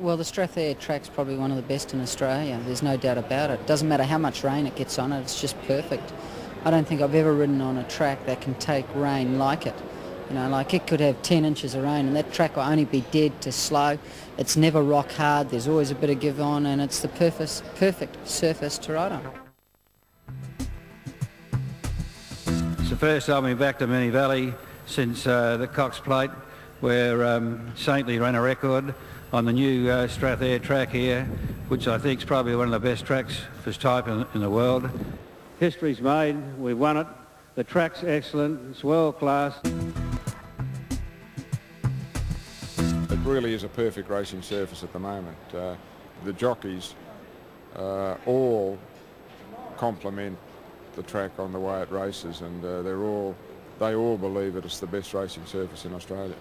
Well, the Strathair track's probably one of the best in Australia. There's no doubt about it. Doesn't matter how much rain it gets on it, it's just perfect. I don't think I've ever ridden on a track that can take rain like it. You know, like it could have 10 inches of rain and that track will only be dead to slow. It's never rock hard, there's always a bit of give on, and it's the perfect surface to ride on. It's the first time we've been back to Moonee Valley since the Cox Plate, where Saintly ran a record on the new Strathair track here, which I think is probably one of the best tracks of its type in the world. History's made, we've won it, the track's excellent, it's world class. It really is a perfect racing surface at the moment. The jockeys all complement the track on the way it races, and they all believe that it's the best racing surface in Australia.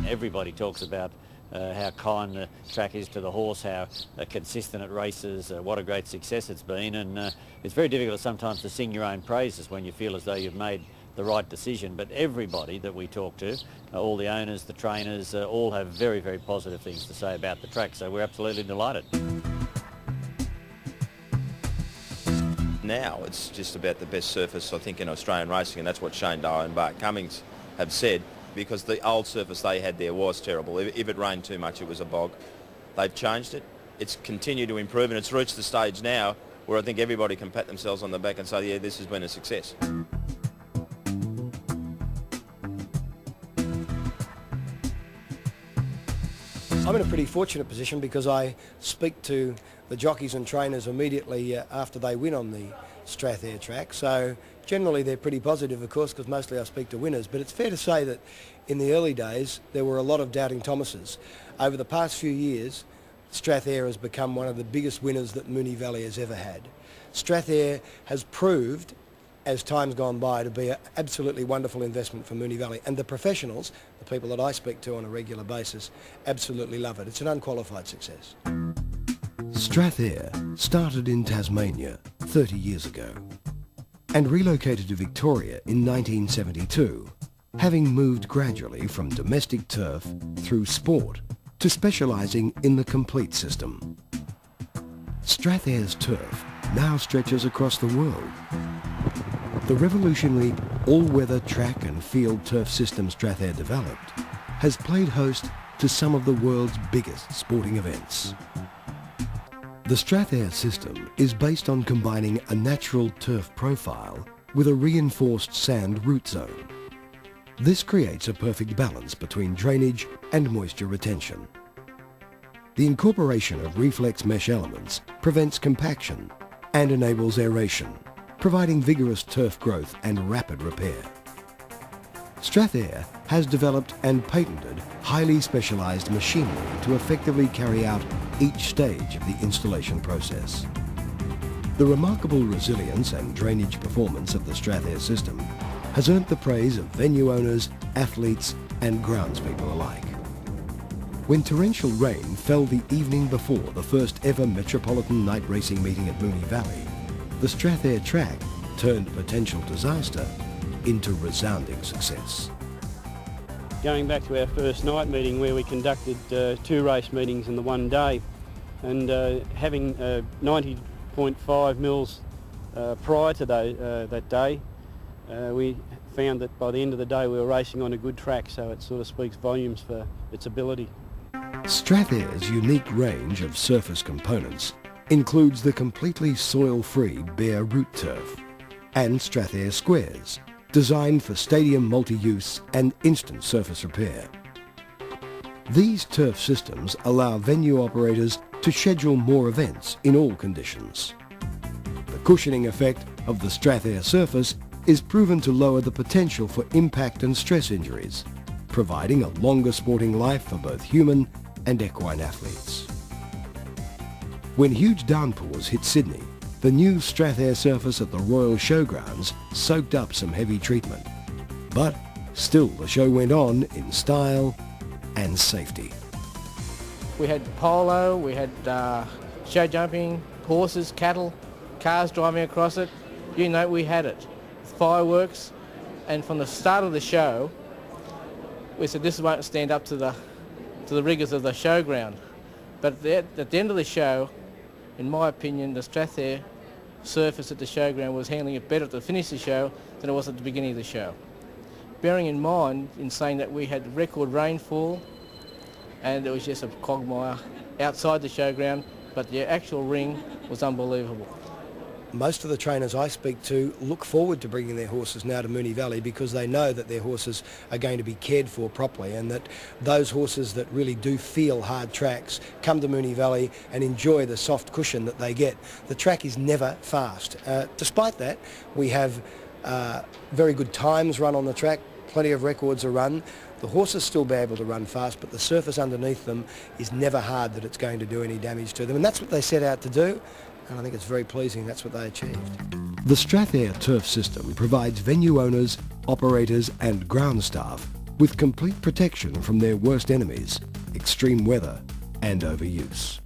Everybody talks about how kind the track is to the horse, how consistent it races, what a great success it's been, and it's very difficult sometimes to sing your own praises when you feel as though you've made the right decision. But everybody that we talk to, all the owners, the trainers, all have very, very positive things to say about the track, so we're absolutely delighted. Now it's just about the best surface, I think, in Australian racing, and that's what Shane Doe and Bart Cummings have said, because the old surface they had there was terrible. If it rained too much, it was a bog. They've changed it. It's continued to improve, and it's reached the stage now where I think everybody can pat themselves on the back and say, yeah, this has been a success. I'm in a pretty fortunate position because I speak to the jockeys and trainers immediately after they win on the Strathair track. So generally they're pretty positive, of course, because mostly I speak to winners. But it's fair to say that in the early days there were a lot of doubting Thomases. Over the past few years, Strathair has become one of the biggest winners that Moonee Valley has ever had. Strathair has proved, as time's gone by, to be an absolutely wonderful investment for Moonee Valley, and the professionals, the people that I speak to on a regular basis, absolutely love it. It's an unqualified success. Strathair started in Tasmania 30 years ago and relocated to Victoria in 1972, having moved gradually from domestic turf through sport to specialising in the complete system. Strathair's turf now stretches across the world. The revolutionary all-weather track and field turf system Strathair developed has played host to some of the world's biggest sporting events. The Strathair system is based on combining a natural turf profile with a reinforced sand root zone. This creates a perfect balance between drainage and moisture retention. The incorporation of reflex mesh elements prevents compaction and enables aeration, providing vigorous turf growth and rapid repair. Strathair has developed and patented highly specialised machinery to effectively carry out each stage of the installation process. The remarkable resilience and drainage performance of the Strathair system has earned the praise of venue owners, athletes and groundspeople alike. When torrential rain fell the evening before the first ever Metropolitan Night Racing meeting at Moonee Valley, the Strathair track turned potential disaster into resounding success. Going back to our first night meeting where we conducted 2 race meetings in the one day, and having 90.5 mils prior to that day, we found that by the end of the day we were racing on a good track, so it sort of speaks volumes for its ability. Strathair's unique range of surface components includes the completely soil-free bare root turf and Strathair squares, designed for stadium multi-use and instant surface repair. These turf systems allow venue operators to schedule more events in all conditions. The cushioning effect of the Strathair surface is proven to lower the potential for impact and stress injuries, providing a longer sporting life for both human and equine athletes. When huge downpours hit Sydney, the new Strathair surface at the Royal Showgrounds soaked up some heavy treatment. But still the show went on in style and safety. We had polo, we had show jumping, horses, cattle, cars driving across it. You know, we had it. Fireworks, and from the start of the show, we said this won't stand up to the rigours of the showground. But at the end of the show, in my opinion, the Strathair surface at the showground was handling it better to finish the show than it was at the beginning of the show. Bearing in mind, in saying that we had record rainfall and it was just a quagmire outside the showground, but the actual ring was unbelievable. Most of the trainers I speak to look forward to bringing their horses now to Moonee Valley because they know that their horses are going to be cared for properly, and that those horses that really do feel hard tracks come to Moonee Valley and enjoy the soft cushion that they get. The track is never fast. Despite that, we have very good times run on the track, plenty of records are run. The horses still be able to run fast, but the surface underneath them is never hard that it's going to do any damage to them, and that's what they set out to do. And I think it's very pleasing that's what they achieved. The Strathair turf system provides venue owners, operators and ground staff with complete protection from their worst enemies, extreme weather and overuse.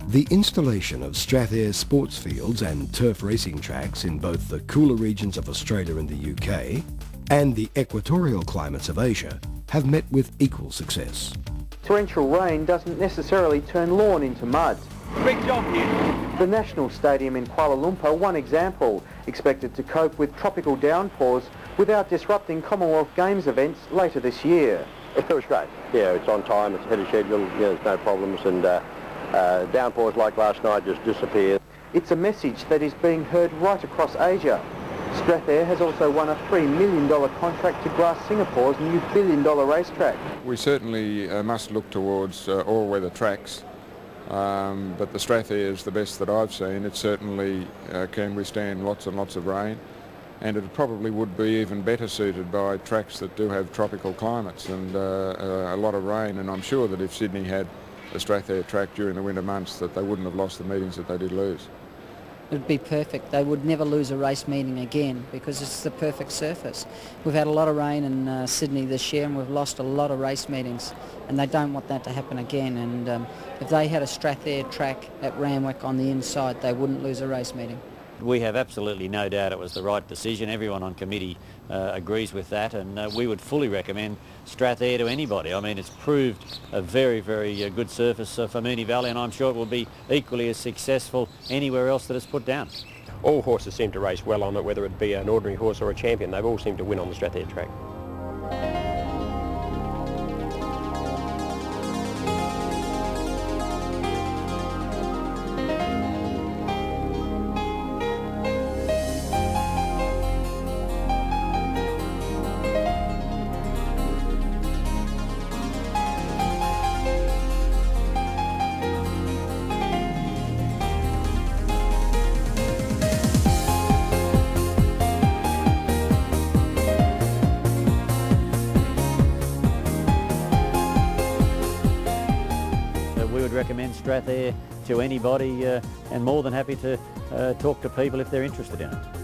The installation of Strathair sports fields and turf racing tracks in both the cooler regions of Australia and the UK and the equatorial climates of Asia have met with equal success. Torrential rain doesn't necessarily turn lawn into mud. Big job here. The National Stadium in Kuala Lumpur, one example, expected to cope with tropical downpours without disrupting Commonwealth Games events later this year. It was great. Yeah, it's on time, it's ahead of schedule, there's no problems, and downpours like last night just disappeared. It's a message that is being heard right across Asia. Strathair has also won a $3 million contract to grass Singapore's new $1 billion racetrack. We certainly must look towards all-weather tracks. But the Strathair is the best that I've seen. It certainly can withstand lots and lots of rain, and it probably would be even better suited by tracks that do have tropical climates and a lot of rain, and I'm sure that if Sydney had a Strathair track during the winter months that they wouldn't have lost the meetings that they did lose. It would be perfect. They would never lose a race meeting again because it's the perfect surface. We've had a lot of rain in Sydney this year and we've lost a lot of race meetings, and they don't want that to happen again. And if they had a Strathair track at Randwick on the inside, they wouldn't lose a race meeting. We have absolutely no doubt it was the right decision. Everyone on committee agrees with that, and we would fully recommend Strathair to anybody. I mean, it's proved a very, very good surface for Moonee Valley, and I'm sure it will be equally as successful anywhere else that it's put down. All horses seem to race well on it, whether it be an ordinary horse or a champion. They've all seemed to win on the Strathair track. We would recommend Strathair to anybody and more than happy to talk to people if they're interested in it.